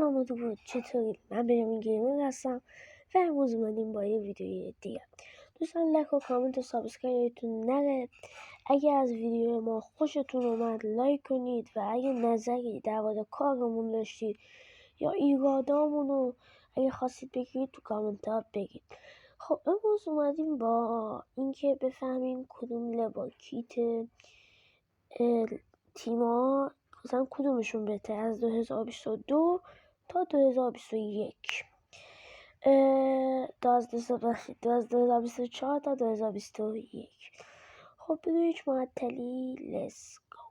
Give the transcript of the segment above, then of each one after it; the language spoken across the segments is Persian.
سلام درود، چطوری؟ من بنیامین گیمر هستم و امروز اومدیم با یه ویدیوی دیگه. دوستان لایک و کامنت و سابسکرایبتون نره. اگه از ویدیو ما خوشتون اومد لایک کنید و اگه نظری در مورد کارمون داشتید یا ایرادامونو اگه خواستید بگید تو کامنت ها بگید. خب امروز اومدیم با اینکه بفهمیم کدوم لبال کیت تیما مثلا کدومشون بهتر از 2022 تا 2021 از 2024 تا 2021. خب بدون هیچ معطلی let's go.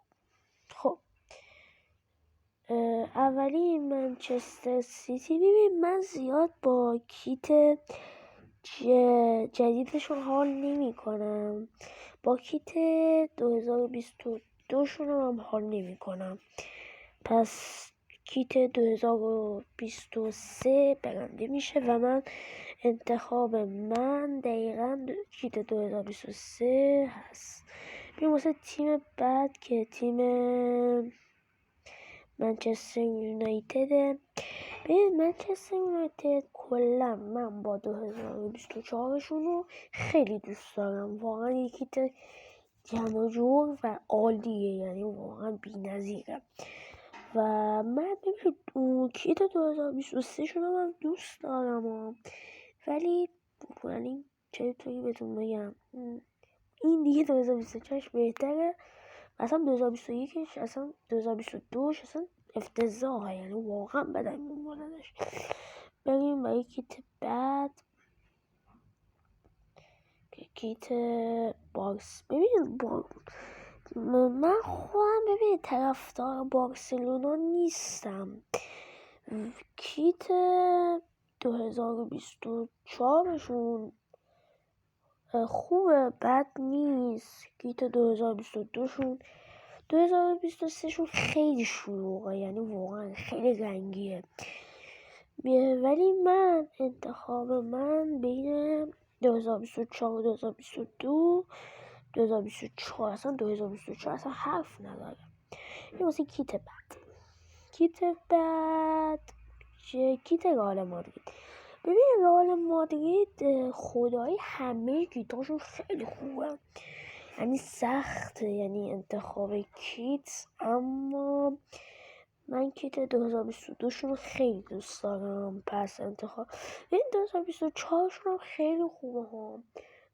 خب اولی منچستر سیتی. ببین من زیاد با کیت جدیدشون حال نمی کنم، با کیت 2022 شون هم حال نمی کنم. پس کیت 2023 برنده میشه و من انتخاب من دقیقا کیت 2023 هست. بیم واسه تیم بعد که تیم منچستر یونایتد. ببین منچستر یونایتد کلا من با 2024 شون رو خیلی دوست دارم، واقعا یکی جمع جور و عالیه، یعنی واقعا بی‌نظیره. و من ببین کیت 2023 شون رو من دوست دارم ولی چطوری بهتون بگم، این دیگه 2024 بهتره. اصلا 2021 اصلا 2022 اصلا افتضاحه، یعنی واقعا بدن میموندش. بریم برای کیت بعد که کیت باکس. ببین من خودم ببین طرفدار بارسلونا نیستم. کیت 2024 شون خوبه، بد نیست. کیت 2022 شون 2023 شون خیلی شلوغه، یعنی واقعا خیلی رنگیه. ولی من انتخاب من بین 2024 و 2022 2024 اصلا 2024 اصلا حرف نداره. این واسه کیت بعد کیت رئال مادرید. ببین رئال مادرید خدایی همه کیتاشون خیلی خوبه، یعنی سخته یعنی انتخاب کیت، اما من کیت 2022 شون خیلی دوست دارم. پس انتخاب این 2024 شون خیلی خوبه ها،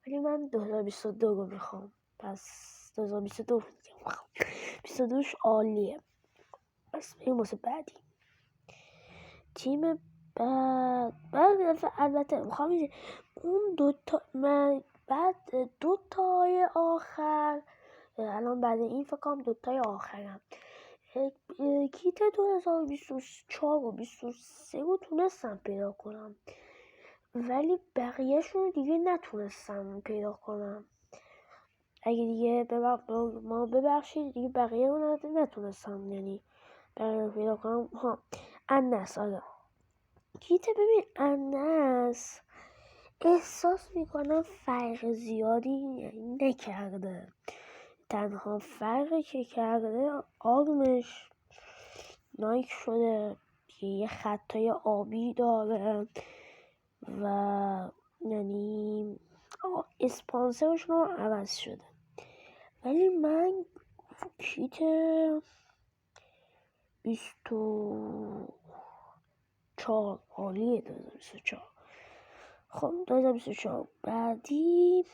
ولی من 2022 رو میخوام. پس 2022 22ش عالیه. پس بریم واسه بعدی تیم بعد البته میخوام اون دوتا من بعد دوتای آخر الان بعد این فکر کنم دوتای آخرم کیت 2024 و 23 رو تونستم پیدا کنم، ولی بقیهشون دیگه نتونستم پیدا کنم. اگه دیگه ما ببخشید دیگه بقیه رو نتونستم یعنی بقیه پیدا کنم. انس کیت ببین انس احساس میکنم فرق زیادی نکرده، تنها فرقی که کرده آرمش نایک شده، یه خطای آبی داره و یعنی اسپانسرشون رو عوض شده. ولی من کیت 24 عالیه 2024. خب 2024 بعدی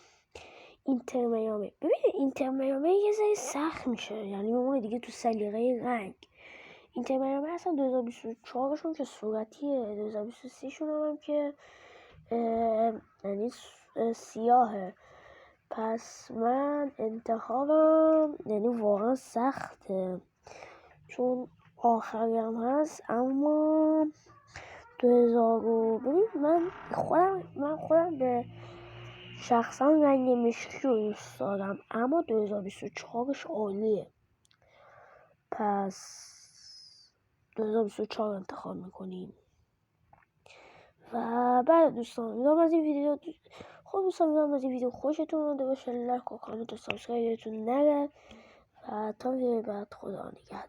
اینتر میامی. ببین اینتر میامی یه ذره سخت میشه، یعنی اون دیگه تو سلیقه رنگ. اینتر میامی اصلا 2024 شون که صورتیه، 2023 شون هم که یعنی سیاهه. پس من انتخابم یعنی واقعا سخته چون آخری هم هست، اما 2000 ببین من خودم به شخصا رنگ مشکی رو دوست دارم، اما 2024ش عالیه. پس 2024 انتخاب میکنیم. و بعد دوستان میدونم از این ویدیو خوشتون اومده باشه، لایک و کامنت و سابسکرایبتون نره و تا ویدیو بعد خدا نگهدار.